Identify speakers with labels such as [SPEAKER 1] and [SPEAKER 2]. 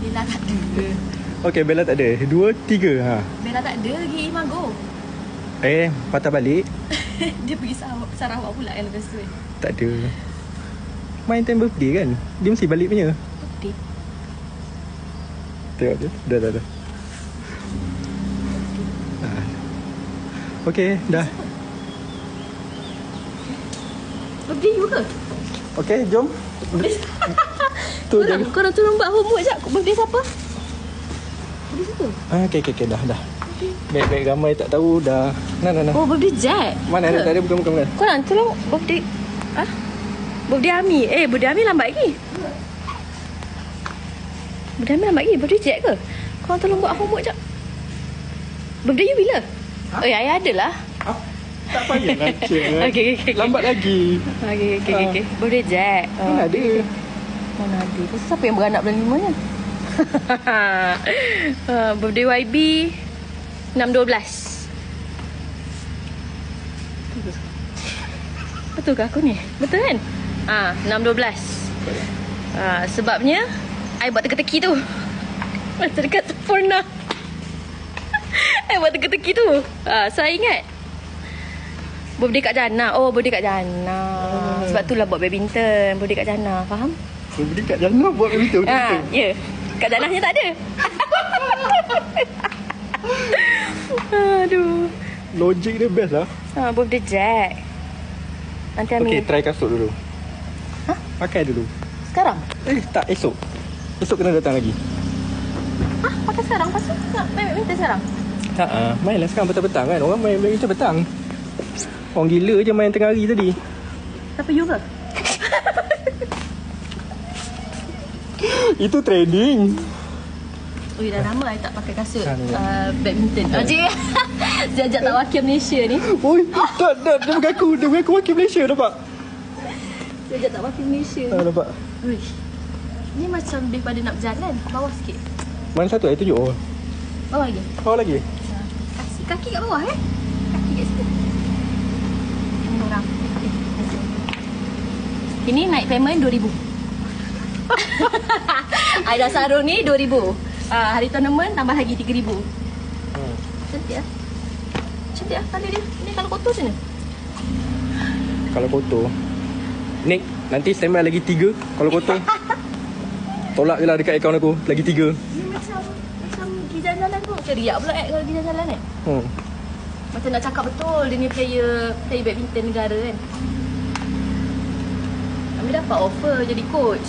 [SPEAKER 1] Bella tak ada.
[SPEAKER 2] Okey, Bella tak ada. 2, 3. Ha.
[SPEAKER 1] Bella tak ada lagi Imago.
[SPEAKER 2] Patah balik.
[SPEAKER 1] Dia pergi Sarawak pula kan lepas tu.
[SPEAKER 2] Tak ada. Main time birthday kan. Dia mesti balik punya.
[SPEAKER 1] Birthday.
[SPEAKER 2] Tengok dia. Dah. Okey, dah.
[SPEAKER 1] Birthday you ke?
[SPEAKER 2] Okey, jom. Tu jaga.
[SPEAKER 1] Korang tolong buat homework sekejap. Birthday siapa? Birthday siapa?
[SPEAKER 2] Okey, dah. Baik ramai tak tahu dah. Nah.
[SPEAKER 1] Oh, birthday Jack.
[SPEAKER 2] Mana ada, tak ada, bukan.
[SPEAKER 1] Korang tolong birthday. Birthday Ami. Birthday Ami lambat lagi. Birthday Jack ke? Korang tolong buat homework sekejap. Birthday you bila? Ayah ada lah.
[SPEAKER 2] Tak payahlah cik.
[SPEAKER 1] Okay.
[SPEAKER 2] Lambat lagi.
[SPEAKER 1] Okay. Birthday Jack.
[SPEAKER 2] Mana ada?
[SPEAKER 1] Siapa yang beranak bulan 5 ni? Birthday YB 6/12. Betul ke aku ni? Betul kan? 6/12. Sebabnya I buat teka-teki tu. Macam dekat sempurna. I buat teka-teki tu. Saya ingat birthday Kak Jana. Birthday Kak Jana. Sebab tu lah buat badminton. Birthday Kak Jana. Faham?
[SPEAKER 2] Birthday Kak Jana buat badminton.
[SPEAKER 1] Ya. Kak Janahnya tak ada. Aduh.
[SPEAKER 2] Logik dia best lah.
[SPEAKER 1] Birthday Jack. Nanti Ami.
[SPEAKER 2] Okay, try kasut dulu. Pakai dulu.
[SPEAKER 1] Sekarang?
[SPEAKER 2] Tak, esok. Esok kena datang lagi.
[SPEAKER 1] Pakai sekarang? Lepas tu nak main badminton sekarang?
[SPEAKER 2] Mainlah sekarang petang-petang kan. Orang main badminton petang. Orang gila je main tengah hari tadi.
[SPEAKER 1] Siapa you ke?
[SPEAKER 2] Itu training.
[SPEAKER 1] Dah lama I tak pakai kasut badminton. Cik Sejak tak wakil Malaysia ni.
[SPEAKER 2] Tak, dia mengaku wakil Malaysia, nampak?
[SPEAKER 1] Sejak tak wakil Malaysia.
[SPEAKER 2] Nampak?
[SPEAKER 1] Ni macam daripada nak berjalan. Bawah sikit.
[SPEAKER 2] Mana satu? Tunjuk.
[SPEAKER 1] Bawah lagi.
[SPEAKER 2] Bawah lagi?
[SPEAKER 1] Kaki kat bawah Kaki kat situ. Ini orang. Ini naik payment 2,000. I dah sarung ni 2,000. Hari tournament tambah lagi 3,000. Cantik lah. Tali dia. Ni kalau kotor macam mana?
[SPEAKER 2] Kalau kotor Nick, nanti standby lagi 3. Kalau kotor tolak je lah dekat akaun aku. Lagi 3.
[SPEAKER 1] Ni macam pergi jalan-jalan tu. Macam riak pula kalau pergi jalan-jalan Macam nak cakap betul. Dia ni player badminton negara kan. Kami dapat offer jadi coach.